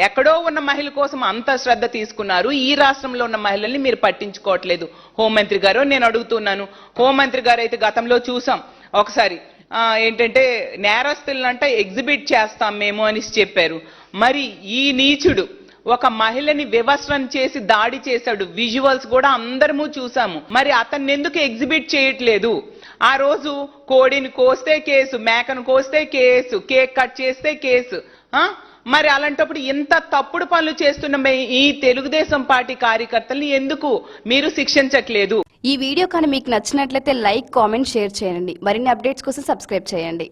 ఎక్కడో ఉన్న మహిళ కోసం అంత శ్రద్ధ తీసుకున్నారు, ఈ రాష్ట్రంలో ఉన్న మహిళల్ని మీరు పట్టించుకోవట్లేదు. హోంమంత్రి గారు నేను అడుగుతున్నాను, హోంమంత్రి గారు అయితే గతంలో చూసాం ఒకసారి ఏంటంటే నేరస్తులంట ఎగ్జిబిట్ చేస్తాం మేము అని చెప్పారు. మరి ఈ నీచుడు ఒక మహిళని వివస్త్రం చేసి దాడి చేశాడు, విజువల్స్ కూడా అందరము చూసాము. మరి అతన్ని ఎందుకు ఎగ్జిబిట్ చేయట్లేదు? ఆ రోజు కోడిని కోస్తే కేసు, మేకను కోస్తే కేసు, కేక్ కట్ చేస్తే కేసు. మరి అలాంటప్పుడు ఇంత తప్పుడు పనులు చేస్తున్న ఈ తెలుగుదేశం పార్టీ కార్యకర్తల్ని ఎందుకు మీరు శిక్షించట్లేదు? ఈ వీడియో కానీ మీకు నచ్చినట్లయితే లైక్, కామెంట్, షేర్ చేయండి. మరిన్ని అప్డేట్స్ కోసం సబ్స్క్రైబ్ చేయండి.